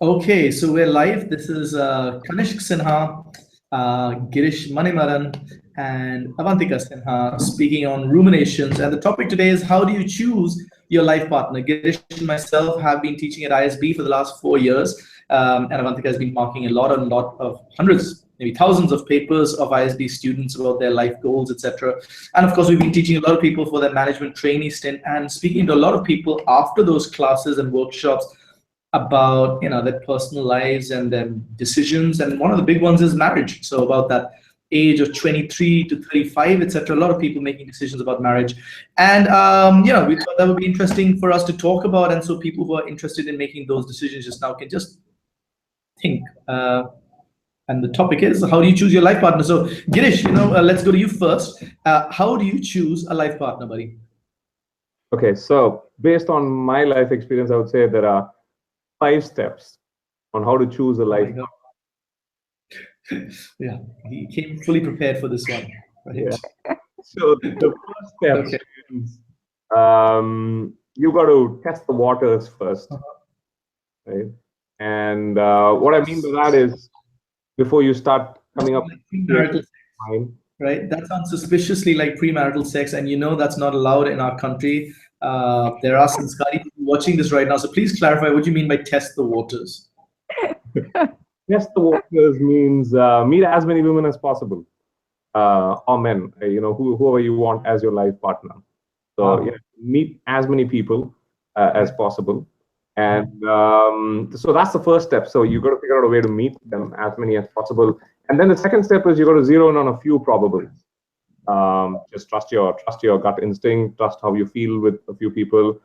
Okay, so we're live. This is Kanishka Sinha, Girish Manimaran, and Avantika Sinha speaking on ruminations. And the topic today is how do you choose your life partner? Girish and myself have been teaching at ISB for the last 4 years, and Avantika has been marking a lot of hundreds, maybe thousands of papers of ISB students about their life goals, etc. And of course, we've been teaching a lot of people for their management trainee stint and speaking to a lot of people after those classes and workshops about their personal lives and their decisions, and one of the big ones is marriage. So about that age of 23 to 35, etc., a lot of people making decisions about marriage. And we thought that would be interesting for us to talk about, and so people who are interested in making those decisions just now can just think. And the topic is, how do you choose your life partner? So Girish, let's go to you first. How do you choose a life partner, buddy? Okay, so based on my life experience, I would say there are 5 steps on how to choose a life partner. Yeah, he came fully prepared for this one. Right? Yeah. So the first step is you got to test the waters first, right? And what I mean by that is before you start coming up with premarital sex, right? That sounds suspiciously like premarital sex, and that's not allowed in our country. There are some Scotty watching this right now, so please clarify what you mean by test the waters. Test the waters means meet as many women as possible, or men, whoever you want as your life partner. So meet as many people as possible, and so that's the first step. So you got to figure out a way to meet them as many as possible, and then the second step is you got to zero in on a few probables. Just trust your gut instinct, trust how you feel with a few people,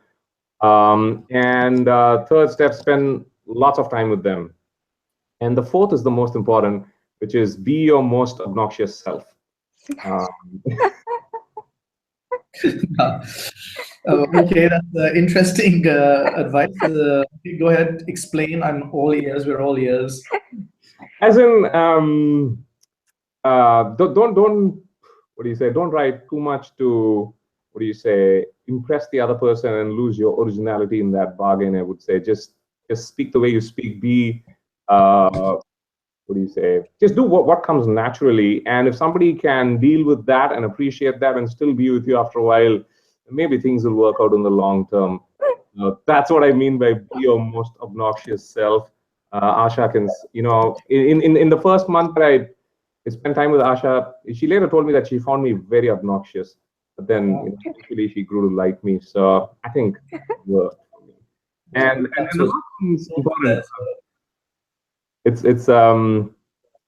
and third step, spend lots of time with them. And the fourth is the most important, which is be your most obnoxious self. Okay, that's interesting advice. Go ahead, explain. I'm all ears. We're all ears. As in, don't what do you say? Don't try too much to impress the other person and lose your originality in that bargain. I would say just speak the way you speak. Be just do what comes naturally. And if somebody can deal with that and appreciate that and still be with you after a while, maybe things will work out in the long term. That's what I mean by be your most obnoxious self. Asha can, in the first month that I spent time with Asha, she later told me that she found me very obnoxious, but then eventually she grew to like me. So I think it worked for me. And the last thing is important. It's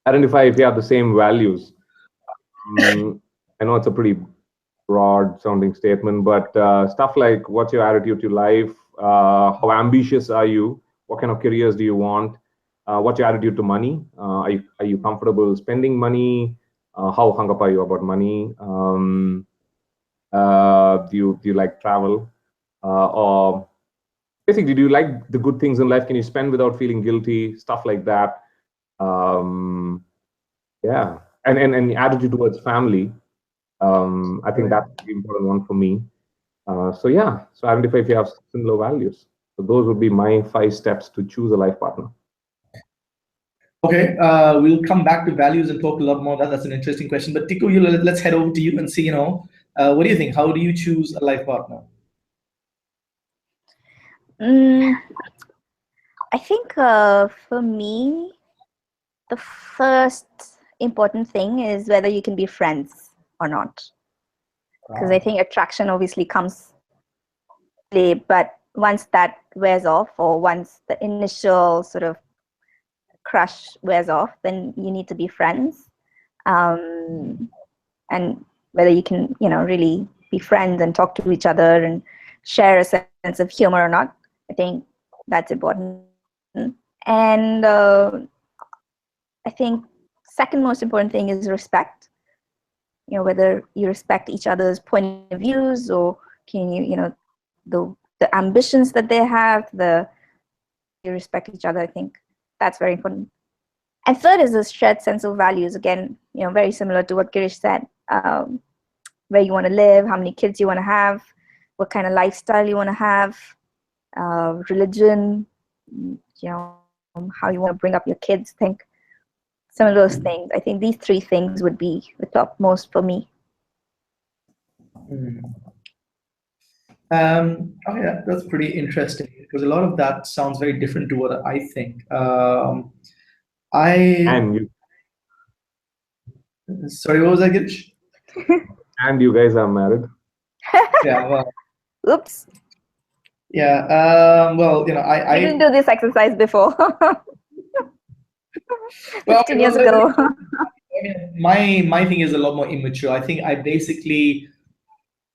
identify if you have the same values. I know it's a pretty broad sounding statement, but stuff like what's your attitude to life, how ambitious are you, what kind of careers do you want, what's your attitude to money, are you comfortable spending money, how hung up are you about money, do you like travel, or basically do you like the good things in life, can you spend without feeling guilty, stuff like that. Yeah, and attitude towards family. I think that's the important one for me. So identify if you have similar values. So those would be my 5 steps to choose a life partner. Okay, we'll come back to values and talk a lot more. That's an interesting question. But Tiku, let's head over to you and see, what do you think? How do you choose a life partner? I think for me, the first important thing is whether you can be friends or not. Because I think attraction obviously comes later, but once that wears off, or once the initial sort of crush wears off, then you need to be friends. And whether you can, really be friends and talk to each other and share a sense of humor or not, I think that's important. And I think second most important thing is respect. Whether you respect each other's point of views, or can you, the ambitions that they have, you respect each other. I think that's very important. And third is a shared sense of values. Again, very similar to what Girish said. Where you want to live, how many kids you want to have, what kind of lifestyle you want to have, religion, how you want to bring up your kids. Think some of those things. I think these three things would be the topmost for me. Okay, that's pretty interesting because a lot of that sounds very different to what I think. And you Sorry, what was that, Girish? and you guys are married. Yeah, well, Oops. yeah. Well, I didn't do this exercise before. well, 15 years ago. my thing is a lot more immature. I think I basically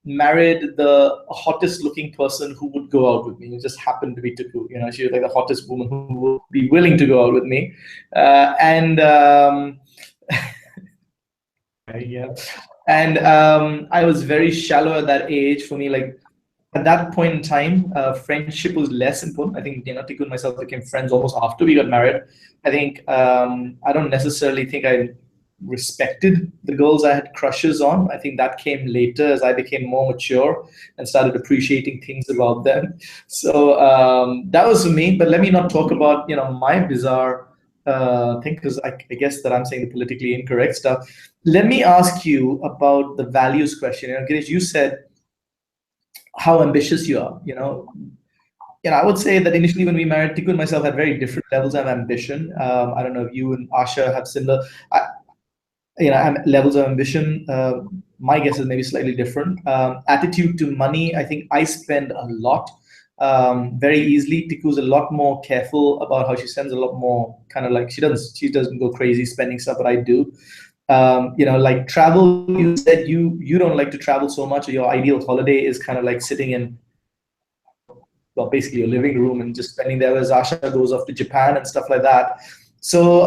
married the hottest looking person who would go out with me. It just happened to be Tuku. She was like the hottest woman who would be willing to go out with me. And yeah. And I was very shallow at that age. For me, like at that point in time, friendship was less important. I think Tiku and myself became friends almost after we got married. I think I don't necessarily think I respected the girls I had crushes on. I think that came later as I became more mature and started appreciating things about them. So that was for me. But let me not talk about my bizarre thing, because I guess that I'm saying the politically incorrect stuff. Let me ask you about the values question. Girish, you said how ambitious you are. I would say that initially when we married, Tiku and myself had very different levels of ambition. I don't know if you and Asha have similar. Levels of ambition. My guess is maybe slightly different. Attitude to money, I think I spend a lot, very easily. Tiku's a lot more careful about how she spends, a lot more kind of like she doesn't go crazy spending stuff, but I do. Like travel, you said you don't like to travel so much. Your ideal holiday is kind of like sitting in, well, basically your living room and just spending there, as Asha goes off to Japan and stuff like that. So,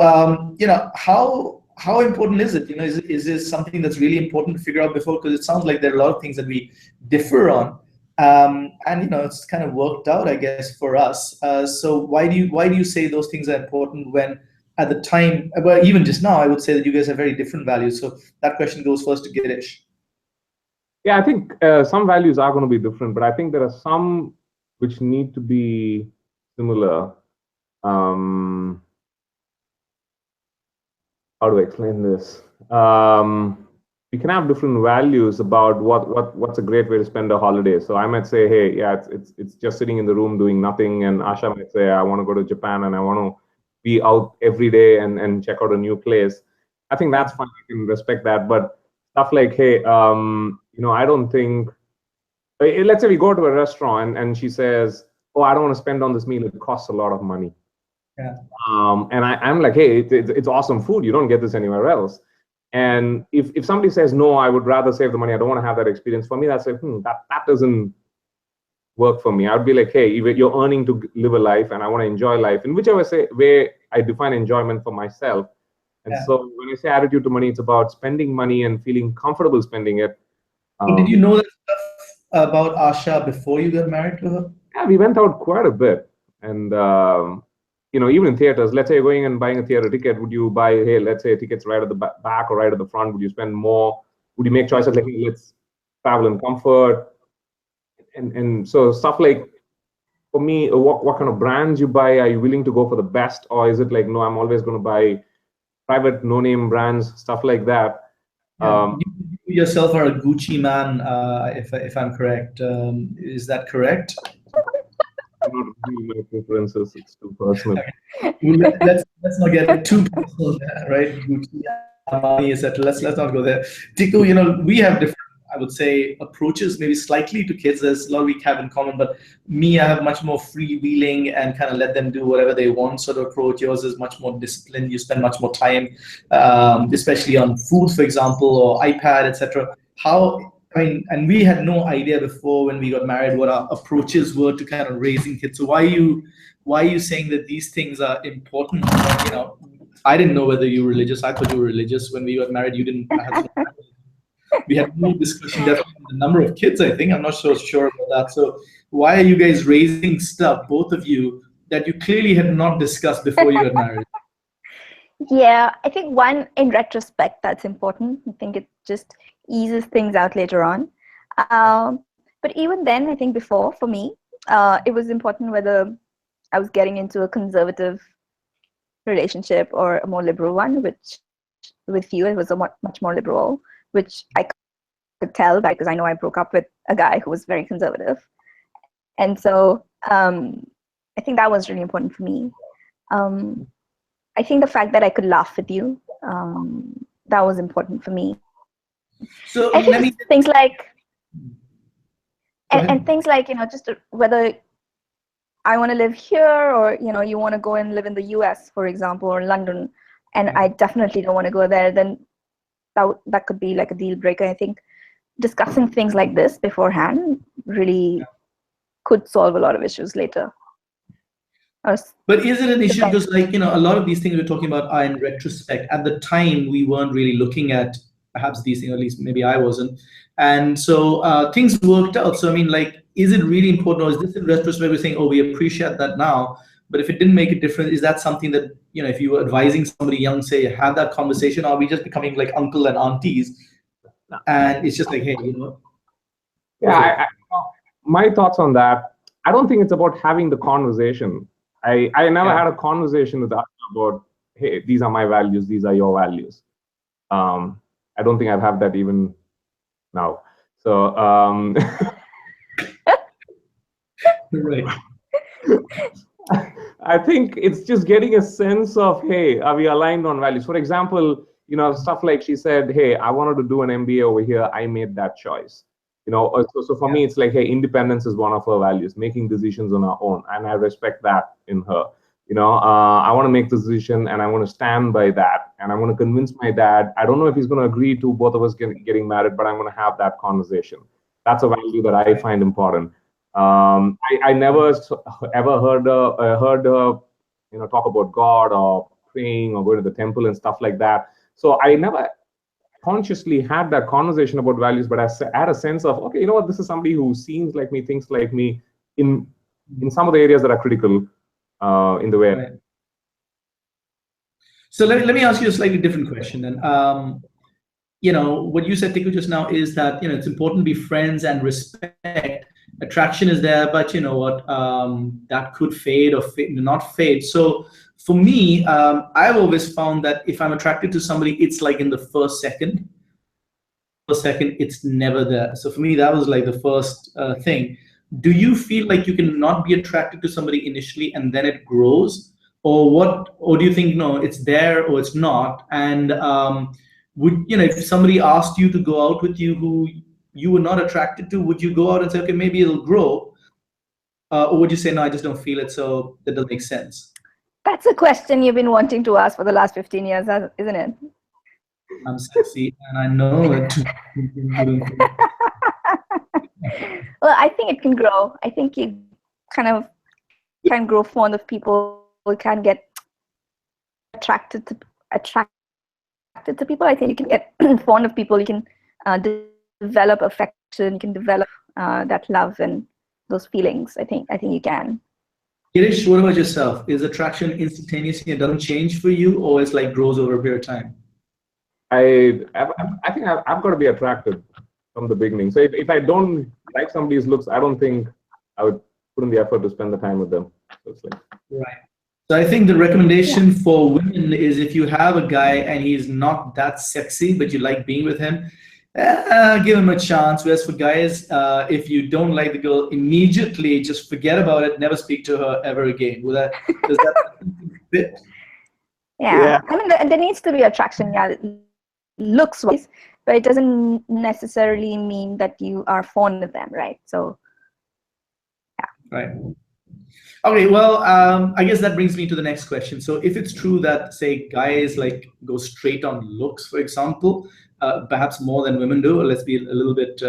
how important is it? Is this something that's really important to figure out before? Because it sounds like there are a lot of things that we differ on, and it's kind of worked out, I guess, for us. So why do you say those things are important when at the time, well, even just now, I would say that you guys have very different values. So that question goes first to Girish. Yeah, I think some values are going to be different, but I think there are some which need to be similar. How do I explain this? We can have different values about what's a great way to spend a holiday. So I might say, hey, yeah, it's just sitting in the room doing nothing, and Asha might say, I want to go to Japan and I want to be out every day and check out a new place. I think that's fine. You can respect that, but stuff like, hey, I don't think. Let's say we go to a restaurant and she says, oh, I don't want to spend on this meal. It costs a lot of money. Yeah. And I'm like, hey, it's awesome food. You don't get this anywhere else. And if somebody says, no, I would rather save the money, I don't want to have that experience. For me, that's like, that doesn't work for me. I'd be like, hey, you're earning to live a life and I want to enjoy life in whichever way I define enjoyment for myself. And so when I say attitude to money, it's about spending money and feeling comfortable spending it. Did you know that stuff about Asha before you got married to her? Yeah, we went out quite a bit. And even in theaters, let's say you're going and buying a theater ticket, would you buy, hey, let's say tickets right at the back or right at the front? Would you spend more? Would you make choices like, hey, let's travel in comfort? And so stuff like, for me, what kind of brands you buy? Are you willing to go for the best? Or is it like, no, I'm always going to buy private no-name brands, stuff like that? Yeah. You yourself are a Gucci man, if I'm correct. Is that correct? Not really my preferences. It's too personal. Okay. Let's not get too personal there, right? Gucci, Armani, etc. Let's not go there. Tiku, we have different, I would say, approaches, maybe slightly to kids. There's a lot we have in common, but me, I have much more freewheeling and kind of let them do whatever they want sort of approach. Yours is much more disciplined. You spend much more time, especially on food, for example, or iPad, etc. And we had no idea before when we got married what our approaches were to kind of raising kids. So why are you saying that these things are important? I didn't know whether you were religious. I thought you were religious when we got married. You didn't. We had no discussion definitely on the number of kids. I think I'm not so sure about that. So why are you guys raising stuff, both of you, that you clearly had not discussed before you got married? Yeah, I think one, in retrospect, that's important. I think it just eases things out later on. But even then, I think before, for me, it was important whether I was getting into a conservative relationship or a more liberal one, which with you it was a much more liberal, which I could tell because I know I broke up with a guy who was very conservative. And so I think that was really important for me. I think the fact that I could laugh with you, that was important for me. So I think things like, and things like, just whether I want to live here or, you want to go and live in the US, for example, or London, and I definitely don't want to go there, then that could be like a deal breaker. I think discussing things like this beforehand really could solve a lot of issues later. But is it an issue because, like, a lot of these things we're talking about are in retrospect. At the time, we weren't really looking at perhaps these things, or at least maybe I wasn't. And so things worked out. So, I mean, like, is it really important, or is this in retrospect we're saying, oh, we appreciate that now, but if it didn't make a difference, is that something that, if you were advising somebody young, say, have that conversation, or are we just becoming like uncle and aunties? And it's just like, hey, Yeah, my thoughts on that, I don't think it's about having the conversation. I never had a conversation with us about, hey, these are my values, these are your values. I don't think I've had that even now. So right. I think it's just getting a sense of, hey, are we aligned on values? For example, stuff like she said, hey, I wanted to do an MBA over here. I made that choice. So for me, it's like, hey, independence is one of her values, making decisions on her own. And I respect that in her. I want to make the decision and I want to stand by that. And I want to convince my dad. I don't know if he's going to agree to both of us getting married, but I'm going to have that conversation. That's a value that I find important. I never ever heard her, talk about God or praying or going to the temple and stuff like that. So I never consciously had that conversation about values, but I had a sense of, okay, this is somebody who seems like me, thinks like me in some of the areas that are critical in the way. Right. So let me ask you a slightly different question then. What you said, Tiku, just now is that, it's important to be friends and respect. Attraction is there, but you know what, that could fade or not fade. So for me, I've always found that if I'm attracted to somebody, it's like in the first second. It's never there. So for me, that was like the first thing. Do you feel like you can not be attracted to somebody initially and then it grows? Or what? Or do you think, no, it's there or it's not? And if somebody asked you to go out with you who you were not attracted to, would you go out and say, okay, maybe it'll grow? Or would you say, no, I just don't feel it, so that doesn't make sense? That's a question you've been wanting to ask for the last 15 years, isn't it? I'm sexy and I know it. Well, I think it can grow. I think you kind of can grow fond of people, can get attracted to people. I think you can get fond of people. You can develop affection. You can develop that love and those feelings. I think you can. Girish, what about yourself? Is attraction instantaneous and it doesn't change for you, or it's like grows over a period of time? I think I've got to be attracted from the beginning. So if I don't like somebody's looks, I don't think I would put in the effort to spend the time with them. So it's like, right. So I think the recommendation for women is, if you have a guy and he's not that sexy, but you like being with him, give him a chance. Whereas for guys, if you don't like the girl immediately, just forget about it. Never speak to her ever again. Does that fit? Yeah. I mean, there needs to be attraction, looks wise, but it doesn't necessarily mean that you are fond of them, right? So, yeah. Right. Okay, well, I guess that brings me to the next question. So if it's true that, say, guys like go straight on looks, for example, perhaps more than women do, or let's be a little bit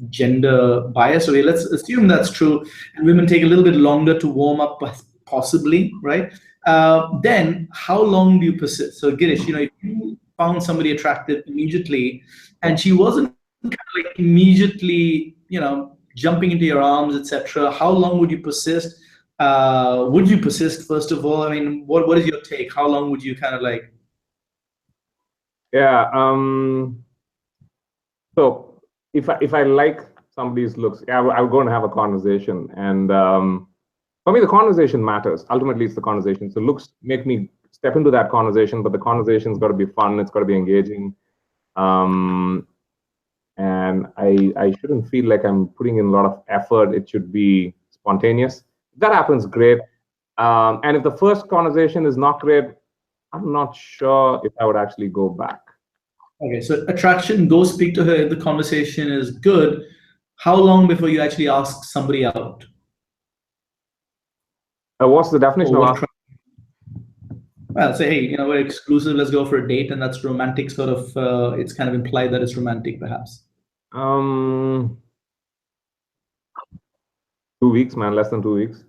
gender biased. Okay, let's assume that's true, and women take a little bit longer to warm up, possibly, right? Then how long do you persist? So Girish, if you found somebody attractive immediately, and she wasn't kind of like immediately, jumping into your arms, etc., how long would you persist? Would you persist, first of all? I mean, what is your take? How long would you kind of like? Yeah. So if I like somebody's looks, I would go and have a conversation. And for me, the conversation matters. Ultimately, it's the conversation. So looks make me step into that conversation, but the conversation's got to be fun. It's got to be engaging. And I shouldn't feel like I'm putting in a lot of effort. It should be spontaneous. If that happens, great. And if the first conversation is not great, I'm not sure if I would actually go back. Okay, so attraction, go speak to her. If the conversation is good, how long before you actually ask somebody out? What's the definition Or of what asking? Well, say, hey, we're exclusive. Let's go for a date, and that's romantic. Sort of, it's kind of implied that it's romantic, perhaps. 2 weeks, man. Less than 2 weeks.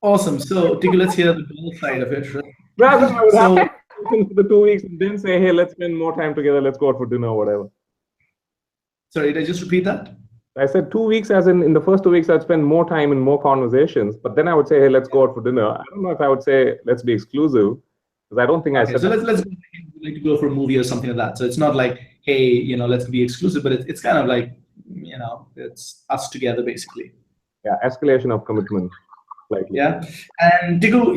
Awesome. So, Tiku, let's hear the girl side of it. Rather, I would have for the 2 weeks and then say, hey, let's spend more time together. Let's go out for dinner or whatever. Sorry, did I just repeat that? I said 2 weeks, as in the first 2 weeks, I'd spend more time in more conversations. But then I would say, hey, let's go out for dinner. I don't know if I would say, let's be exclusive, because I don't think I said so that. let's like to go for a movie or something like that. So it's not like, hey, let's be exclusive, but it's kind of like, it's us together, basically. Yeah, escalation of commitment. Yeah. And Tiku,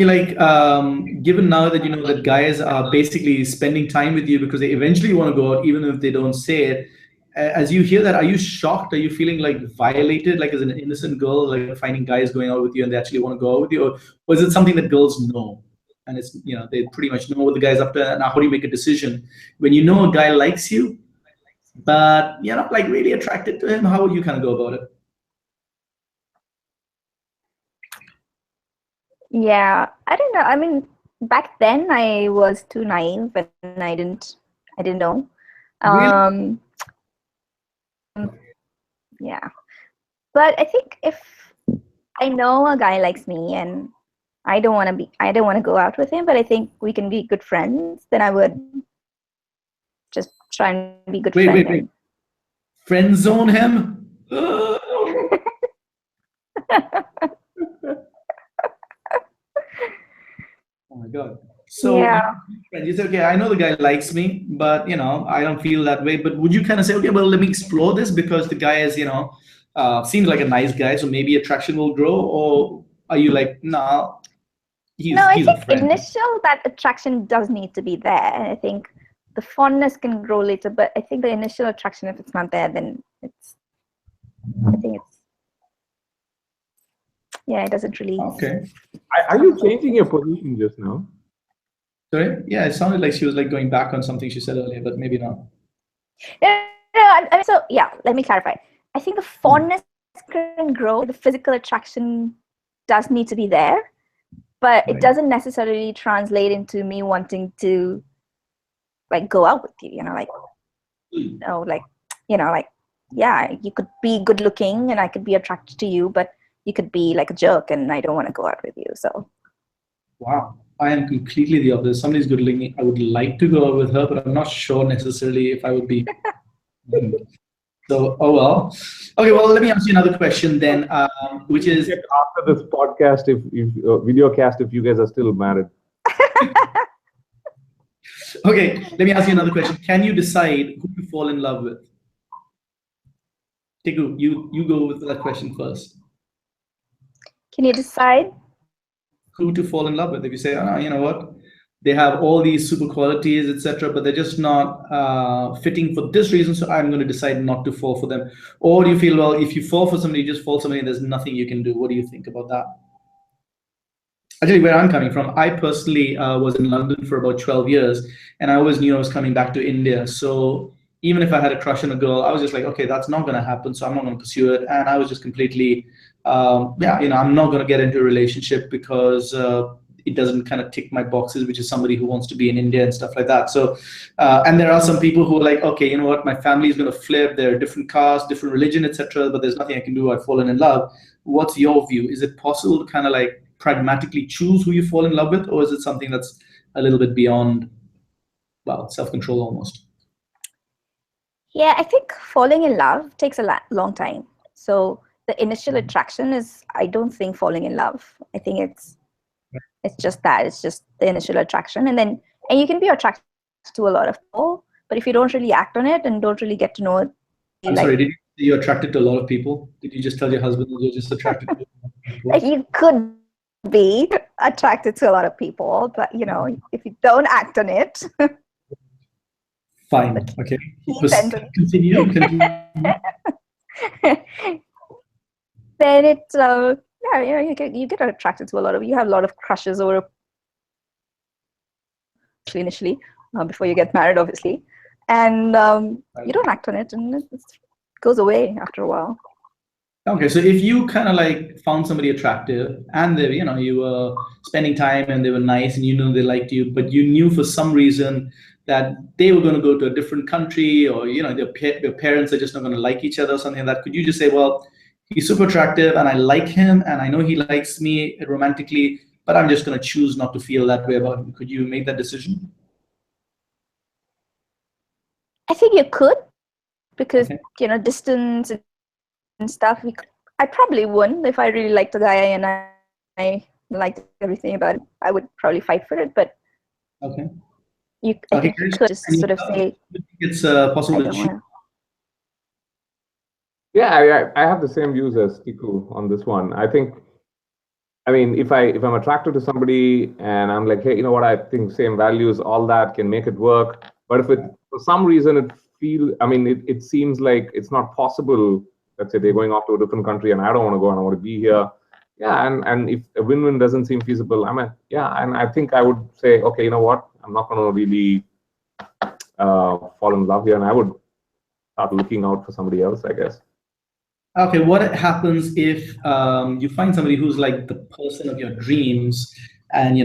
given now that that guys are basically spending time with you because they eventually want to go out, even if they don't say it. As you hear that, are you shocked? Are you feeling like violated, like as an innocent girl, like finding guys going out with you and they actually want to go out with you, or is it something that girls know, and it's they pretty much know what the guy's up to? And how do you make a decision when you know a guy likes you, but you're not like really attracted to him? How would you kind of go about it? Yeah, I don't know. I mean, back then I was too naive and I didn't know. Really? Yeah, but I think if I know a guy likes me and I don't want to go out with him, but I think we can be good friends, then I would just try and be good friends. Wait. Friend zone him? Oh my God. So yeah. you say, okay, I know the guy likes me, but I don't feel that way. But would you kind of say, okay, well, let me explore this because the guy is, seems like a nice guy, so maybe attraction will grow? Or are you like, nah, he's I a think friend? that attraction does need to be there. And I think the fondness can grow later, but I think the initial attraction, if it's not there, then it doesn't really. Okay. Are you changing your position just now? Sorry? Yeah, it sounded like she was like going back on something she said earlier, but maybe not. So yeah, let me clarify. I think the fondness can grow. The physical attraction does need to be there, but it doesn't necessarily translate into me wanting to like go out with you. Yeah, you could be good looking and I could be attracted to you, but you could be like a jerk and I don't want to go out with you. So wow, I am completely the opposite. Somebody's good looking, I would like to go out with her, but I'm not sure necessarily if I would be. So, oh well. Okay, well, let me ask you another question then, which is after this podcast, if video cast, if you guys are still married. Okay, let me ask you another question. Can you decide who to fall in love with? Tiku, you go with that question first. Can you decide who to fall in love with? If you say, oh, you know what, they have all these super qualities, etc., but they're just not fitting for this reason, so I'm going to decide not to fall for them. Or do you feel, well, if you fall for somebody, you just fall for somebody and there's nothing you can do? What do you think about that? Actually, where I'm coming from, I personally was in London for about 12 years, and I always knew I was coming back to India. So even if I had a crush on a girl, I was just like, okay, that's not going to happen, so I'm not going to pursue it. And I was just completely, I'm not going to get into a relationship because it doesn't kind of tick my boxes, which is somebody who wants to be in India and stuff like that. So, and there are some people who are like, okay, you know what, my family is going to flip, they're different caste, different religion, etc., but there's nothing I can do, I've fallen in love. What's your view? Is it possible to kind of like pragmatically choose who you fall in love with, or is it something that's a little bit beyond, well, self-control almost? Yeah, I think falling in love takes a long time. So the initial attraction is, I don't think, falling in love. I think it's just that. It's just the initial attraction. And you can be attracted to a lot of people, but if you don't really act on it and don't really get to know it. Sorry, did you say you're attracted to a lot of people? Did you just tell your husband that you're just attracted to a lot of people? Like, you could be attracted to a lot of people, but you know, if you don't act on it, Fine. Okay. Continue. Then it, yeah, you get attracted to a lot of. You have a lot of crushes over initially, before you get married, obviously, and you don't act on it, and it goes away after a while. Okay, so if you kind of like found somebody attractive and they, you were spending time and they were nice and they liked you, but you knew for some reason that they were going to go to a different country, or their parents are just not going to like each other or something like that, could you just say, well, he's super attractive and I like him and I know he likes me romantically, but I'm just going to choose not to feel that way about him? Could you make that decision? I think you could, because distance and stuff. I probably wouldn't. If I really liked the guy and I liked everything about it, I would probably fight for it. But I think you could just sort of say it's possible to choose. Yeah, I have the same views as Tiku on this one. I mean, if I'm attracted to somebody and I'm like, hey, you know what, I think same values, all that can make it work. But if for some reason it seems like it's not possible. Let's say they're going off to a different country and I don't want to go and I want to be here. Yeah, and if a win-win doesn't seem feasible, and I think I would say, okay, you know what, I'm not going to really fall in love here, and I would start looking out for somebody else, I guess. Okay, what happens if you find somebody who's like the person of your dreams, and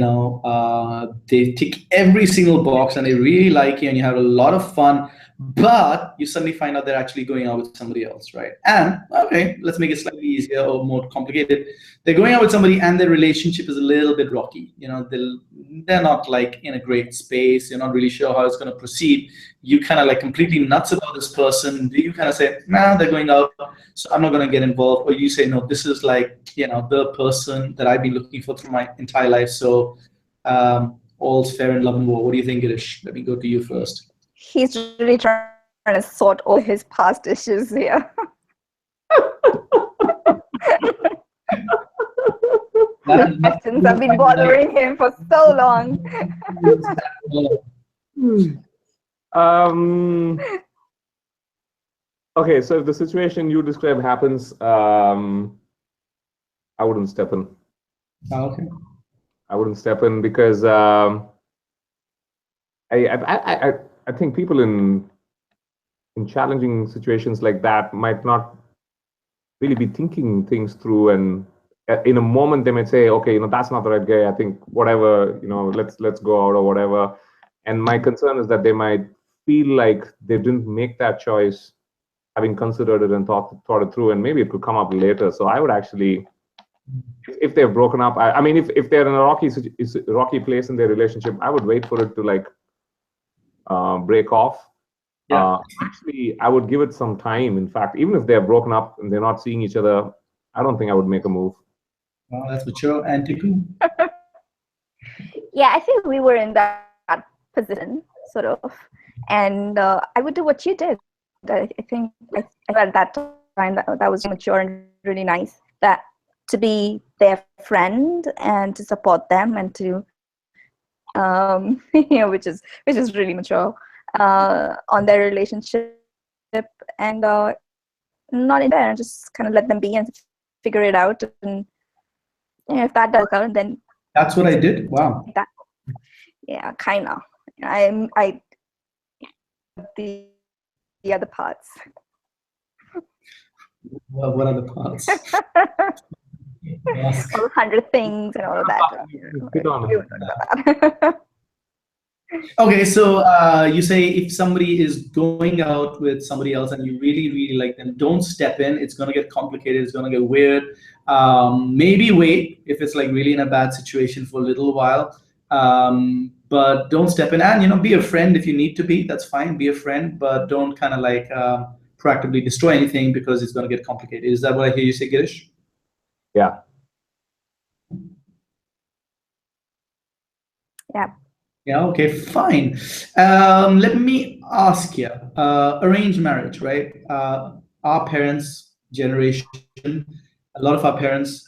they tick every single box and they really like you and you have a lot of fun, but you suddenly find out they're actually going out with somebody else, right? And okay, let's make it slightly easier or more complicated. They're going out with somebody and their relationship is a little bit rocky. They're not like in a great space. You're not really sure how it's going to proceed. You kind of like completely nuts about this person. Do you kind of say, nah, they're going out, so I'm not going to get involved? Or you say, no, this is like, the person that I've been looking for through my entire life. So all's fair in love and war. What do you think, Girish? Let me go to you first. He's really trying to sort all his past issues here. Questions have been bothering him for so long. Okay, so if the situation you describe happens, I wouldn't step in. Okay. I wouldn't step in because I think people in challenging situations like that might not really be thinking things through, and in a moment they might say, okay, that's not the right guy, I think whatever, let's go out or whatever. And my concern is that they might feel like they didn't make that choice having considered it and thought it through, and maybe it could come up later. So I would actually, if they're broken up, I mean, if they're in a rocky place in their relationship, I would wait for it to like break off. Yeah. Actually, I would give it some time. In fact, even if they're broken up and they're not seeing each other, I don't think I would make a move. Well, that's mature. And Tiku? Yeah, I think we were in that position, sort of, and I would do what you did. I think at that time that was mature and really nice. That to be their friend and to support them and to, which is really mature on their relationship, and not in there, and just kind of let them be and figure it out. And if that does out, then that's what I did. Wow. Yeah, kind of. I the other parts. Well, what are the parts? All 100 things and all of that. Okay, so you say if somebody is going out with somebody else and you really, really like them, don't step in. It's going to get complicated. It's going to get weird. Maybe wait if it's like really in a bad situation for a little while. But don't step in, and be a friend if you need to be. That's fine. Be a friend, but don't kind of like proactively destroy anything because it's going to get complicated. Is that what I hear you say, Girish? Yeah. Yeah. Yeah, okay, fine. Let me ask you, arranged marriage, right? Our parents' generation, a lot of our parents,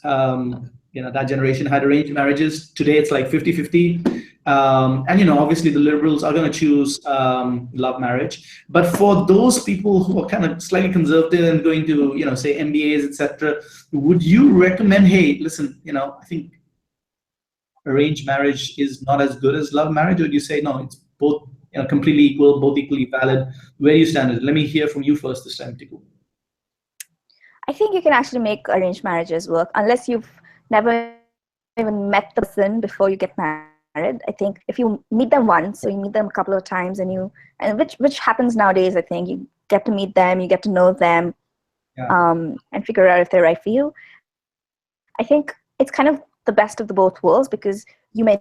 that generation had arranged marriages. Today it's like 50-50. And obviously the liberals are going to choose love marriage. But for those people who are kind of slightly conservative and going to say MBAs, etc., would you recommend, hey, listen, I think arranged marriage is not as good as love marriage, or do you say no, it's both completely equal, both equally valid? Where do you stand? Let me hear from you first this time, Tiku. I think you can actually make arranged marriages work unless you've never even met the person before you get married. I think if you meet them once, or you meet them a couple of times, and which happens nowadays, I think you get to meet them, you get to know them, and figure out if they're right for you. I think it's kind of the best of the both worlds, because you may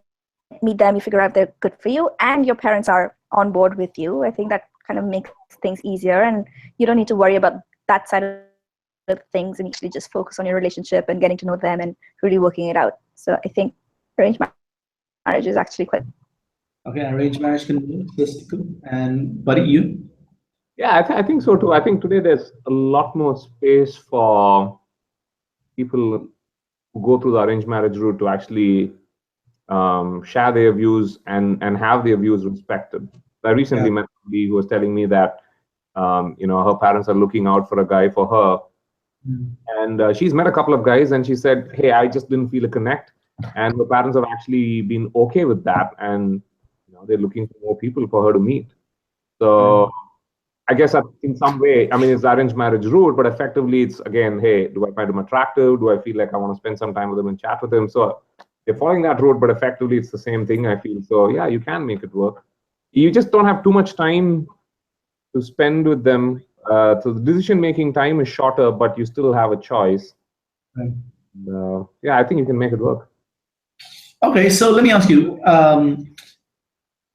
meet them, you figure out they're good for you, and your parents are on board with you. I think that kind of makes things easier, and you don't need to worry about that side of things, and actually just focus on your relationship and getting to know them and really working it out. So I think arranged marriage is actually quite okay. Arranged marriage can work. And buddy, you? Yeah, I think so too. I think today there's a lot more space for people who go through the arranged marriage route to actually share their views and have their views respected. I recently met somebody who was telling me that her parents are looking out for a guy for her, and she's met a couple of guys, and she said, hey, I just didn't feel a connect, and her parents have actually been okay with that, and they're looking for more people for her to meet. So I guess that in some way, I mean, it's arranged marriage route, but effectively it's, again, hey, do I find him attractive? Do I feel like I want to spend some time with him and chat with him? So they're following that route, but effectively it's the same thing, I feel. So yeah, you can make it work. You just don't have too much time to spend with them. So the decision-making time is shorter, but you still have a choice. Yeah, I think you can make it work. Okay, so let me ask you.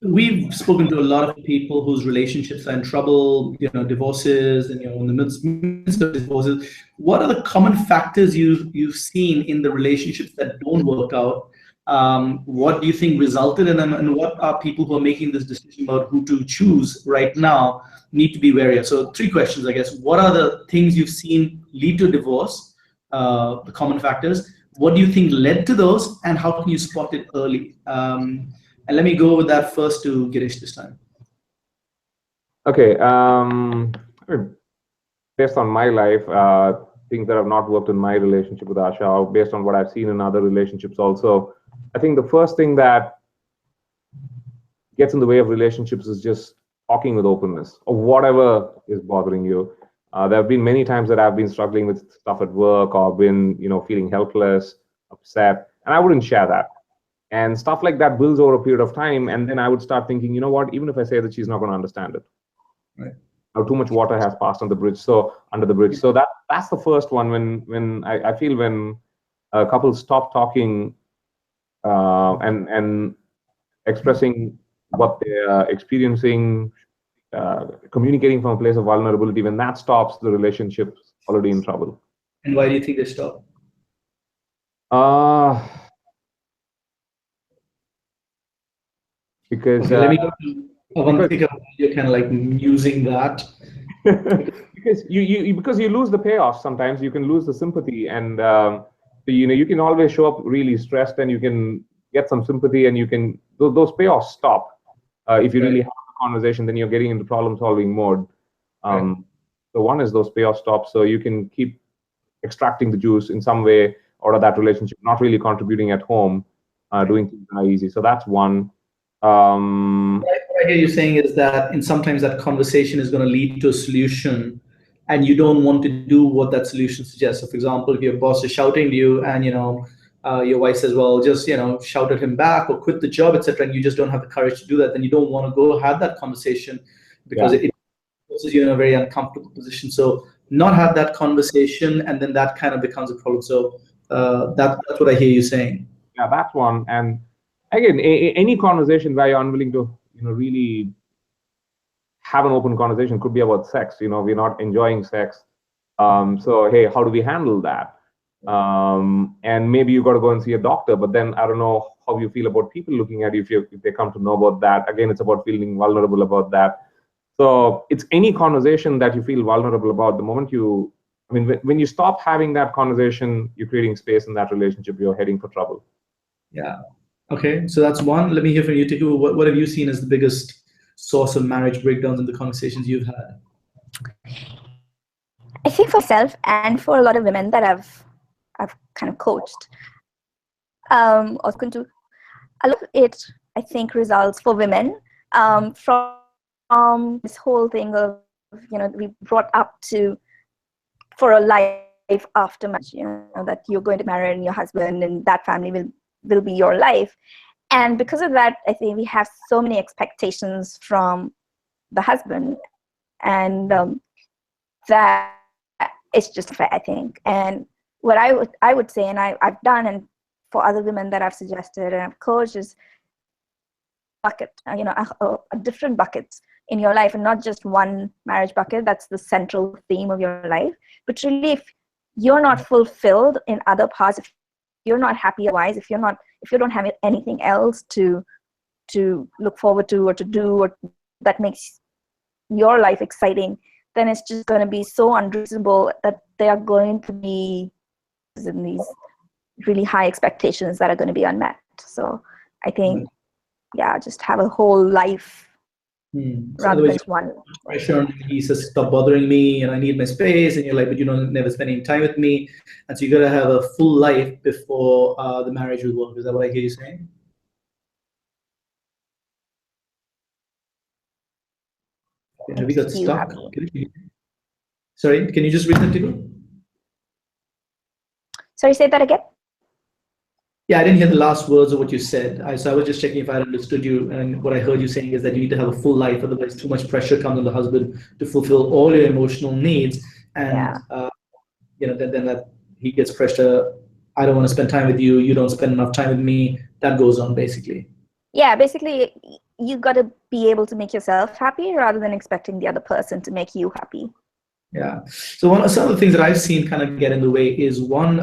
We've spoken to a lot of people whose relationships are in trouble, divorces, and in the midst of divorces. What are the common factors you've seen in the relationships that don't work out? What do you think resulted in them, and what are people who are making this decision about who to choose right now need to be wary of? So 3 questions, I guess. What are the things you've seen lead to divorce, the common factors? What do you think led to those, and how can you spot it early? And let me go with that first to Girish this time. Okay. Based on my life, things that have not worked in my relationship with Asha, or based on what I've seen in other relationships also, I think the first thing that gets in the way of relationships is just talking with openness of whatever is bothering you. There have been many times that I've been struggling with stuff at work, or been, feeling helpless, upset, and I wouldn't share that. And stuff like that builds over a period of time, and then I would start thinking, you know what, even if I say that, she's not going to understand it. Right. Now too much water has passed on the bridge, so under the bridge. So that's the first one. When I feel when couples stop talking and expressing what they're experiencing, communicating from a place of vulnerability, when that stops, the relationship's already in trouble. And why do you think they stop? Because let me go to Avantika. You're kind of like musing that. because you lose the payoff. Sometimes you can lose the sympathy, and you can always show up really stressed, and you can get some sympathy, and you can those payoffs stop. If you really have a conversation, then you're getting into problem-solving mode. So one is those payoffs stop, so you can keep extracting the juice in some way out of that relationship, not really contributing at home, doing things that are easy. So that's one. What I hear you saying is that sometimes that conversation is going to lead to a solution, and you don't want to do what that solution suggests. So, for example, if your boss is shouting to you, and your wife says, "Well, just shout at him back or quit the job, etc.," and you just don't have the courage to do that, then you don't want to go have that conversation because it puts you in a very uncomfortable position. So, not have that conversation, and then that kind of becomes a problem. So, that's what I hear you saying. Yeah, that's one. And again, any conversation where you're unwilling to, really have an open conversation, could be about sex. We're not enjoying sex. So, hey, how do we handle that? And maybe you got to go and see a doctor, but then I don't know how you feel about people looking at you if they come to know about that. Again, it's about feeling vulnerable about that. So it's any conversation that you feel vulnerable about. The moment you I mean, when you stop having that conversation, you're creating space in that relationship, you're heading for trouble. Yeah. Okay. So that's one. Let me hear from you, Tiku. What have you seen as the biggest source of marriage breakdowns in the conversations you've had? I think for myself and for a lot of women that I've kind of coached, also going to a lot of it, I think, results for women from this whole thing of, we brought up to for a life after marriage, that you're going to marry and your husband and that family will be your life. And because of that, I think we have so many expectations from the husband, and that it's just fair, I think. And what I would say, and I've done, and for other women that I've suggested and I've coached, is bucket, a different buckets in your life, and not just one marriage bucket that's the central theme of your life. But really, if you're not fulfilled in other parts, if you're not happy otherwise, if you don't have anything else to look forward to or to do, or that makes your life exciting, then it's just going to be so unreasonable that there are going to be in these really high expectations that are going to be unmet. So I think, just have a whole life rather than one. Pressure, he says, stop bothering me and I need my space, and you're like, but you don't never spend any time with me. And so you got to have a full life before the marriage will work. Is that what I hear you saying? Have we got stuck? Sorry, can you just read that to me? Sorry, say that again. Yeah, I didn't hear the last words of what you said. So I was just checking if I understood you. And what I heard you saying is that you need to have a full life, otherwise too much pressure comes on the husband to fulfill all your emotional needs. And then that he gets pressure. I don't want to spend time with you. You don't spend enough time with me. That goes on, basically. Yeah, basically, you got to be able to make yourself happy rather than expecting the other person to make you happy. Yeah. So some of the things that I've seen kind of get in the way is one,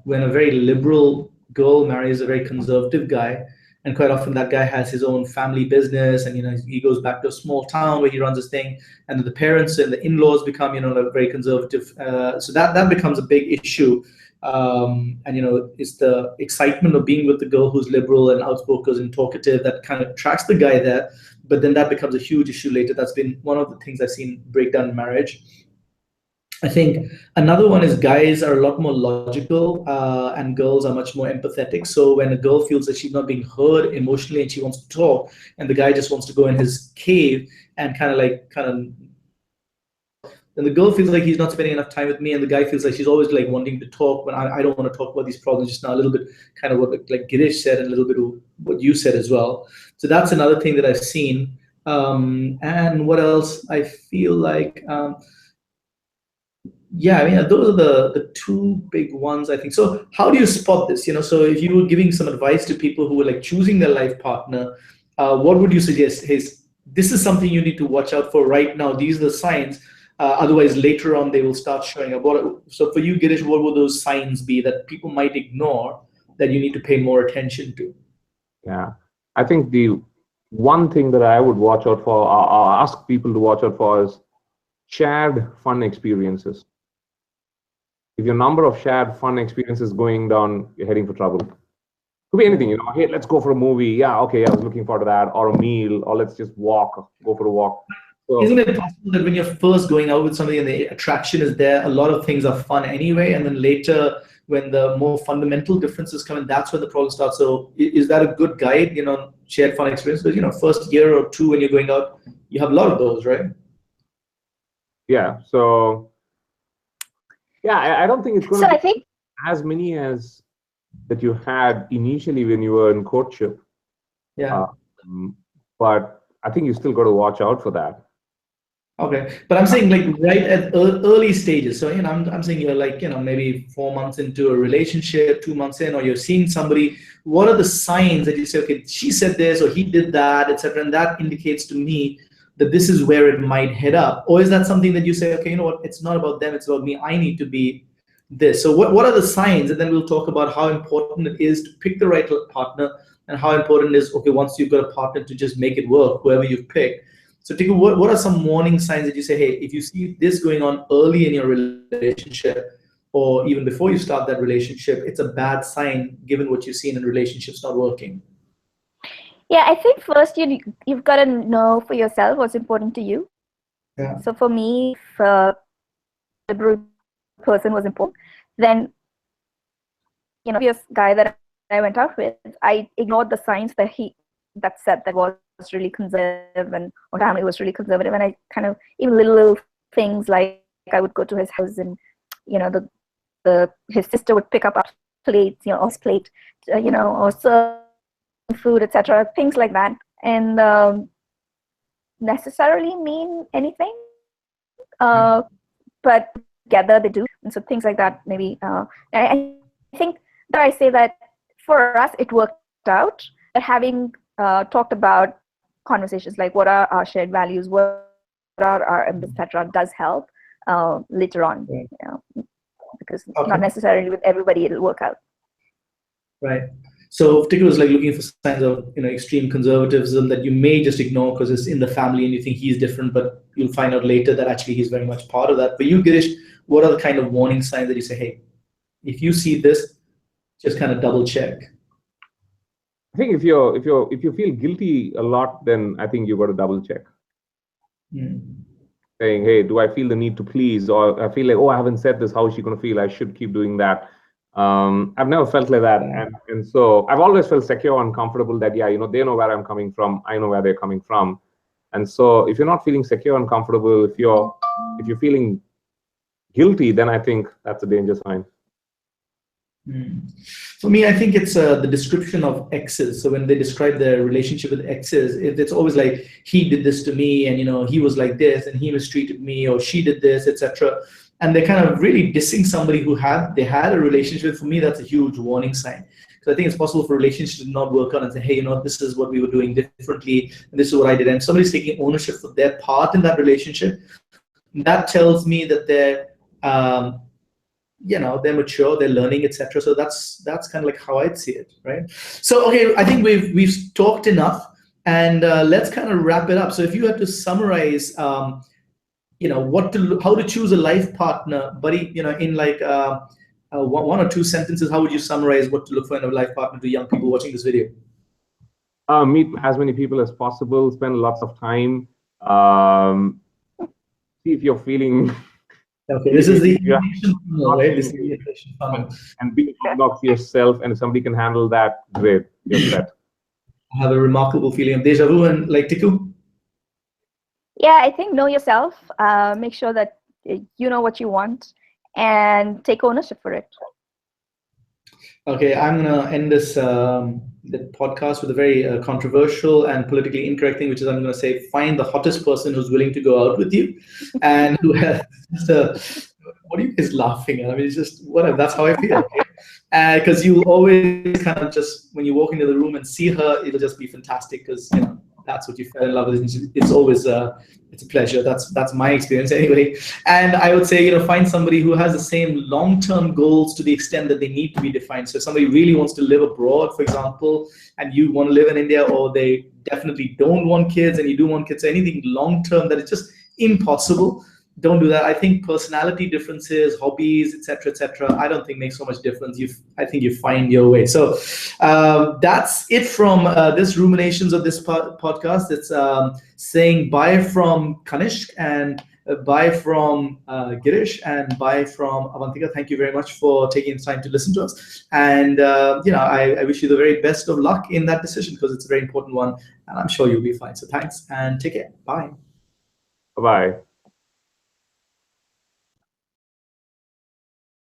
when a very liberal girl marries a very conservative guy, and quite often that guy has his own family business, and he goes back to a small town where he runs his thing, and the parents and the in-laws become very conservative. So that becomes a big issue. And it's the excitement of being with the girl who's liberal and outspoken and talkative that kind of attracts the guy there, but then that becomes a huge issue later. That's been one of the things I've seen break down in marriage. I think another one is guys are a lot more logical and girls are much more empathetic. So when a girl feels that she's not being heard emotionally and she wants to talk, and the guy just wants to go in his cave and and the girl feels like he's not spending enough time with me, and the guy feels like she's always like wanting to talk when I don't want to talk about these problems just now. A little bit kind of what like Girish said, and a little bit of what you said as well. So that's another thing that I've seen. And what else? I feel like those are the two big ones, I think. So how do you spot this? So if you were giving some advice to people who were like choosing their life partner, what would you suggest? Hey, this is something you need to watch out for right now. These are the signs. Otherwise, later on, they will start showing up. So for you, Girish, what would those signs be that people might ignore that you need to pay more attention to? Yeah, I think the one thing that I would watch out for, or ask people to watch out for, is shared fun experiences. If your number of shared fun experiences going down, you're heading for trouble. Could be anything, hey, let's go for a movie. Yeah, okay, I was looking forward to that. Or a meal, or let's just go for a walk. So, isn't it possible that when you're first going out with somebody and the attraction is there, a lot of things are fun anyway, and then later when the more fundamental differences come in, that's when the problem starts? So is that a good guide, shared fun experiences? First year or two when you're going out, you have a lot of those, right? Yeah, so I don't think it's going to be as many as that you had initially when you were in courtship. Yeah. But I think you still got to watch out for that. Okay, but I'm saying like right at early stages. So I'm saying you're like maybe 4 months into a relationship, 2 months in, or you're seeing somebody. What are the signs that you say, okay, she said this or he did that, etc., and that indicates to me that this is where it might head up? Or is that something that you say, okay, you know what, it's not about them, it's about me. I need to be this. So what are the signs? And then we'll talk about how important it is to pick the right partner, and how important it is, okay, once you've got a partner, to just make it work, whoever you've picked. So Tiku, what are some warning signs that you say, hey, if you see this going on early in your relationship, or even before you start that relationship, it's a bad sign given what you've seen in relationships not working? Yeah, I think first you've got to know for yourself what's important to you. Yeah. So for me, if a liberal person was important, then, this guy that I went out with, I ignored the signs that said that was really conservative and our family was really conservative, and I kind of, even little things like I would go to his house and, his sister would pick up our plates, or his plate, or serve food, etc., things like that, and necessarily mean anything, but together they do, and so things like that maybe. I think that I say that for us it worked out, but having talked about conversations like what are our shared values, what are our etc., does help later on, because not necessarily with everybody it'll work out. Right. So Tiku was like looking for signs of extreme conservatism that you may just ignore because it's in the family and you think he's different, but you'll find out later that actually he's very much part of that. For you, Girish, what are the kind of warning signs that you say, hey, if you see this, just kind of double check? I think if you feel guilty a lot, then I think you got to double check. Saying, hey, do I feel the need to please, or I feel like, oh, I haven't said this, how is she going to feel? I should keep doing that. I've never felt like that, and so I've always felt secure and comfortable that they know where I'm coming from, I know where they're coming from, and so if you're not feeling secure and comfortable, if you're feeling guilty, then I think that's a danger sign. For me, I think it's the description of exes. So when they describe their relationship with exes, it's always like, he did this to me, and he was like this, and he mistreated me, or she did this, etc. And they're kind of really dissing somebody who had a relationship. For me, that's a huge warning sign. Because I think it's possible for relationships to not work out and say, hey, this is what we were doing differently, and this is what I did. And somebody's taking ownership for their part in that relationship. That tells me that they're they're mature, they're learning, etc. So that's kind of like how I'd see it, right? So okay, I think we've talked enough, and let's kind of wrap it up. So if you had to summarize, how to choose a life partner, buddy, in like one or two sentences, how would you summarize what to look for in a life partner to young people watching this video? Meet as many people as possible, spend lots of time, see if you're feeling. Okay, this is the invitation funnel, right? This is the invitation funnel. And be knock yourself, and if somebody can handle that, great, you're set. I have a remarkable feeling of deja vu, and like Tiku. Yeah, I think know yourself. Make sure that you know what you want, and take ownership for it. Okay, I'm gonna end this the podcast with a very controversial and politically incorrect thing, which is I'm gonna say, find the hottest person who's willing to go out with you, and who has just what are you guys laughing at? I mean, it's just whatever. That's how I feel. Okay? Because you always kind of just, when you walk into the room and see her, it'll just be fantastic because that's what you fell in love with. It's always it's a pleasure. That's my experience anyway. And I would say, find somebody who has the same long-term goals to the extent that they need to be defined. So if somebody really wants to live abroad, for example, and you want to live in India, or they definitely don't want kids and you do want kids, anything long-term that is just impossible, don't do that. I think personality differences, hobbies, etc., I don't think makes so much difference. I think you find your way. So that's it from this ruminations of this podcast. It's saying bye from Kanishka, and bye from Girish, and bye from Avantika. Thank you very much for taking the time to listen to us. And I wish you the very best of luck in that decision, because it's a very important one, and I'm sure you'll be fine. So thanks and take care. Bye. Bye-bye.